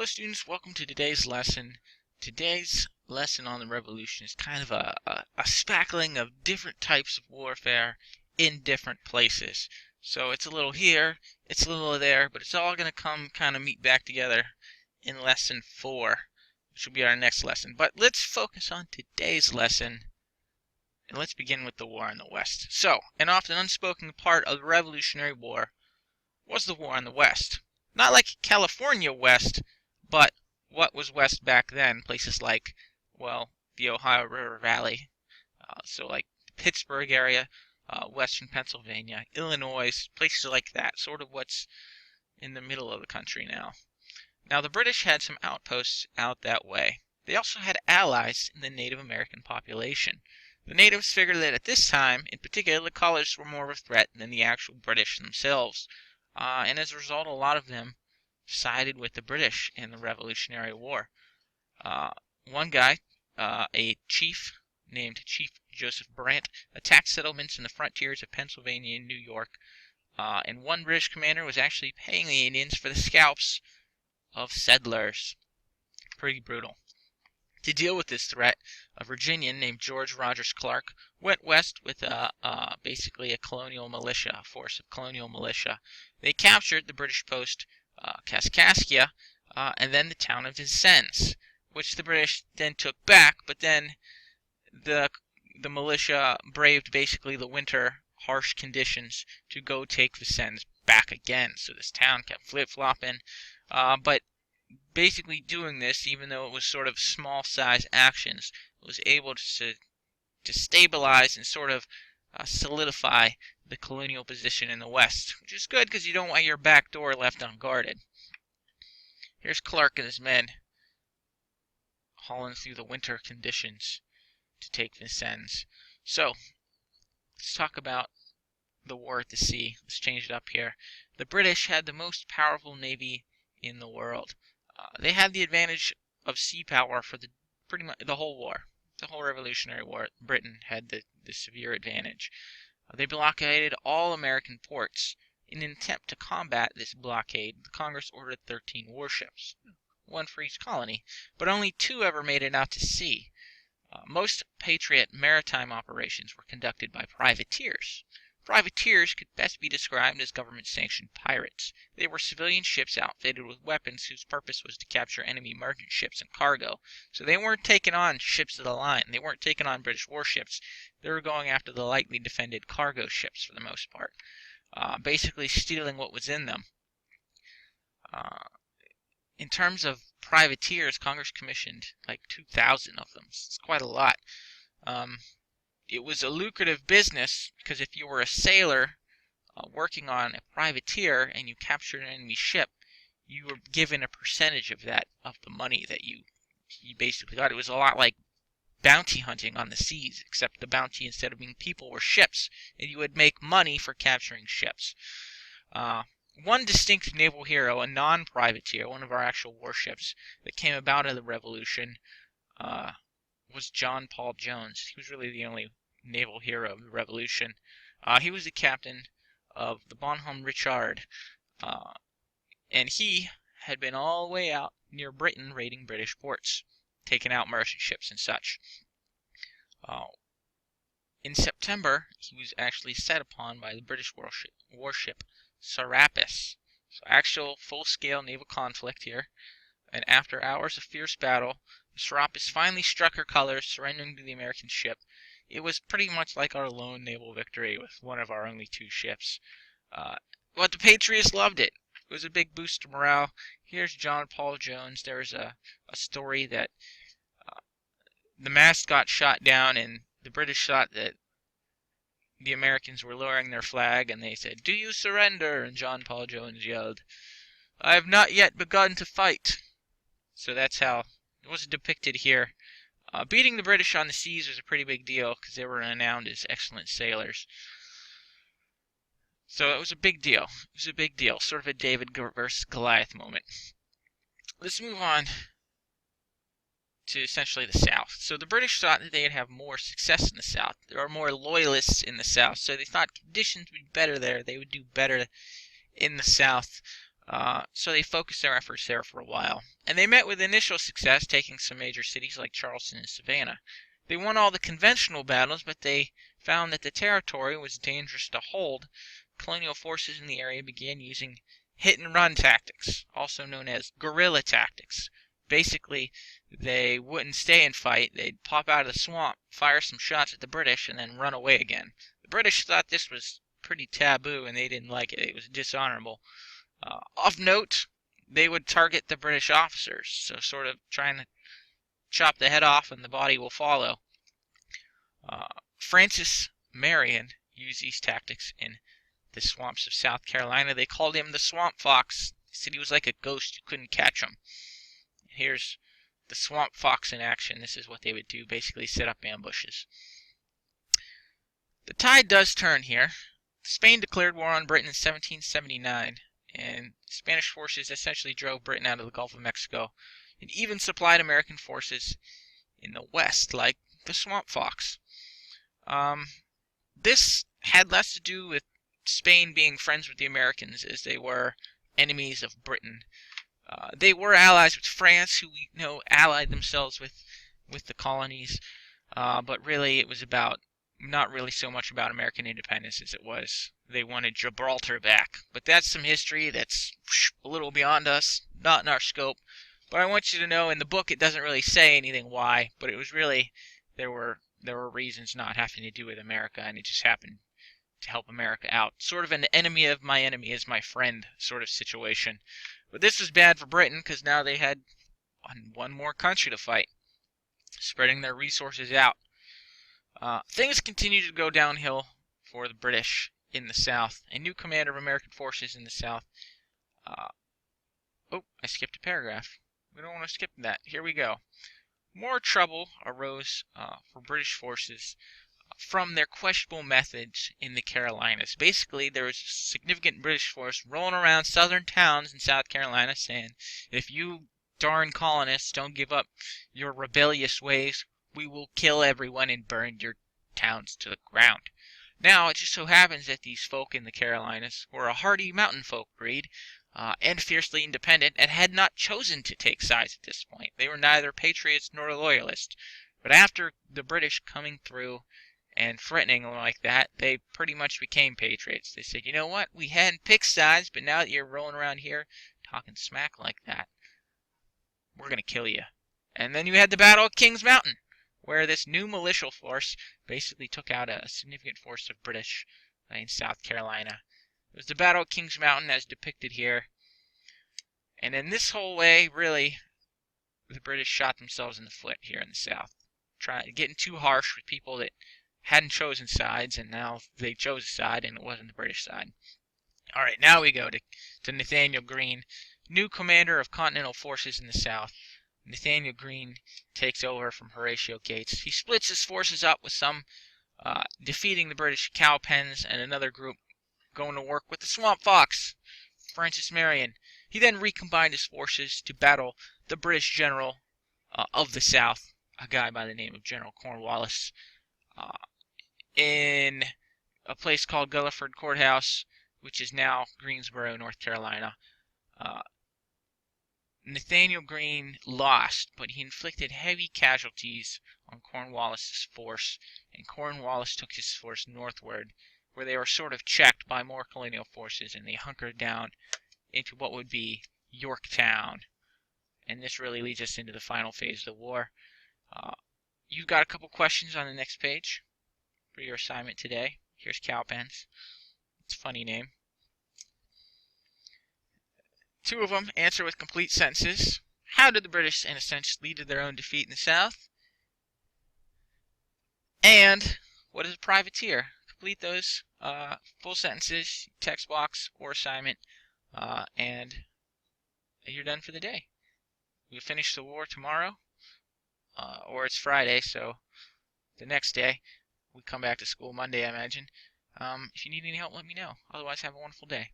Hello students, welcome to today's lesson. Today's lesson on the revolution is kind of a spackling of different types of warfare in different places. So it's a little here, it's a little there, but it's all going to kind of meet back together in lesson 4, which will be our next lesson. But let's focus on today's lesson, and let's begin with the war in the West. So, an often unspoken part of the Revolutionary War was the war in the West. Not like California West, but what was West back then, places like, well, the Ohio River Valley, so like Pittsburgh area, western Pennsylvania, Illinois, places like that, sort of what's in the middle of the country now. Now, the British had some outposts out that way. They also had allies in the Native American population. The natives figured that at this time, in particular, the colonists were more of a threat than the actual British themselves. And as a result, a lot of them sided with the British in the Revolutionary War. One guy, a chief named Chief Joseph Brant, attacked settlements in the frontiers of Pennsylvania and New York, and one British commander was actually paying the Indians for the scalps of settlers. Pretty brutal. To deal with this threat, a Virginian named George Rogers Clark went west with basically a colonial militia, a force of colonial militia. They captured the British post Kaskaskia, and then the town of Vincennes, which the British then took back, but then the militia braved basically the winter harsh conditions to go take Vincennes back again. So this town kept flip-flopping, but basically doing this, even though it was sort of small-size actions, it was able to stabilize and sort of solidify the colonial position in the West, which is good because you don't want your back door left unguarded. Here's Clark and his men hauling through the winter conditions to take Vincennes. So, let's talk about the war at the sea. Let's change it up here. The British had the most powerful navy in the world. They had the advantage of sea power for pretty much the whole war. The whole Revolutionary War, Britain had the severe advantage. They blockaded all American ports. In an attempt to combat this blockade, the Congress ordered 13 warships, one for each colony, but only 2 ever made it out to sea. Most Patriot maritime operations were conducted by privateers. Privateers could best be described as government-sanctioned pirates. They were civilian ships outfitted with weapons whose purpose was to capture enemy merchant ships and cargo. So they weren't taking on ships of the line. They weren't taking on British warships. They were going after the lightly defended cargo ships for the most part, basically stealing what was in them. In terms of privateers, Congress commissioned like 2,000 of them. It's quite a lot. It was a lucrative business because if you were a sailor working on a privateer and you captured an enemy ship, you were given a percentage of that, of the money that you basically got. It was a lot like bounty hunting on the seas, except the bounty, instead of being people, were ships, and you would make money for capturing ships. One distinct naval hero, a non-privateer, one of our actual warships that came about in the Revolution, was John Paul Jones. He was really the only naval hero of the Revolution. He was the captain of the Bonhomme Richard, and he had been all the way out near Britain raiding British ports, taking out merchant ships and such. In September, he was actually set upon by the British warship Serapis. So actual full-scale naval conflict here, and after hours of fierce battle, the Serapis finally struck her colors, surrendering to the American ship. It was pretty much like our lone naval victory with one of our only 2 ships. But the Patriots loved it. It was a big boost to morale. Here's John Paul Jones. There's a story that the mast got shot down, and the British thought that the Americans were lowering their flag, and they said, "Do you surrender?" And John Paul Jones yelled, "I have not yet begun to fight." So that's how it was depicted here. Beating the British on the seas was a pretty big deal because they were renowned as excellent sailors. So it was a big deal. It was a big deal. Sort of a David versus Goliath moment. Let's move on to essentially the South. So the British thought that they'd have more success in the South. There are more loyalists in the South, so they thought conditions would be better there. They would do better in the South. So they focused their efforts there for a while. And they met with initial success, taking some major cities like Charleston and Savannah. They won all the conventional battles, but they found that the territory was dangerous to hold. Colonial forces in the area began using hit-and-run tactics, also known as guerrilla tactics. Basically, they wouldn't stay and fight. They'd pop out of the swamp, fire some shots at the British, and then run away again. The British thought this was pretty taboo, and they didn't like it. It was dishonorable. Of note, they would target the British officers, so sort of trying to chop the head off and the body will follow. Francis Marion used these tactics in the swamps of South Carolina. They called him the Swamp Fox. They said he was like a ghost. You couldn't catch him. Here's the Swamp Fox in action. This is what they would do, basically set up ambushes. The tide does turn here. Spain declared war on Britain in 1779. And Spanish forces essentially drove Britain out of the Gulf of Mexico and even supplied American forces in the west, like the Swamp Fox. This had less to do with Spain being friends with the Americans as they were enemies of Britain. They were allies with France, who we know allied themselves with the colonies, but really it was about not really so much about American independence as it was they wanted Gibraltar back. But that's some history that's a little beyond us, not in our scope. But I want you to know in the book it doesn't really say anything why, but it was really there were reasons not having to do with America, and it just happened to help America out. Sort of an enemy of my enemy is my friend sort of situation. But this was bad for Britain because now they had one more country to fight, spreading their resources out. Things continued to go downhill for the British in the South. A new commander of American forces in the South. Oh, I skipped a paragraph. We don't want to skip that. Here we go. More trouble arose for British forces from their questionable methods in the Carolinas. Basically, there was a significant British force rolling around southern towns in South Carolina saying, if you darn colonists don't give up your rebellious ways, we will kill everyone and burn your towns to the ground. Now, it just so happens that these folk in the Carolinas were a hardy mountain folk breed, and fiercely independent, and had not chosen to take sides at this point. They were neither patriots nor loyalists. But after the British coming through and threatening them like that, they pretty much became patriots. They said, you know what, we hadn't picked sides, but now that you're rolling around here talking smack like that, we're going to kill you. And then you had the Battle of Kings Mountain, where this new militia force basically took out a significant force of British in South Carolina. It was the Battle of Kings Mountain as depicted here. And in this whole way, really, the British shot themselves in the foot here in the South. Getting too harsh with people that hadn't chosen sides, and now they chose a side, and it wasn't the British side. Alright, now we go to Nathaniel Greene, new commander of Continental forces in the South. Nathaniel Greene takes over from Horatio Gates. He splits his forces up with some defeating the British Cowpens and another group going to work with the Swamp Fox, Francis Marion. He then recombined his forces to battle the British general of the South, a guy by the name of General Cornwallis, in a place called Gulliford Courthouse, which is now Greensboro, North Carolina. Nathaniel Greene lost, but he inflicted heavy casualties on Cornwallis's force, and Cornwallis took his force northward, where they were sort of checked by more colonial forces, and they hunkered down into what would be Yorktown. And this really leads us into the final phase of the war. You've got a couple questions on the next page for your assignment today. Here's Cowpens. It's a funny name. Two of them answer with complete sentences. How did the British, in a sense, lead to their own defeat in the South? And what is a privateer? Complete those full sentences, text box or assignment, and you're done for the day. We'll finish the war tomorrow, or it's Friday, so the next day. We come back to school Monday, I imagine. If you need any help, let me know. Otherwise, have a wonderful day.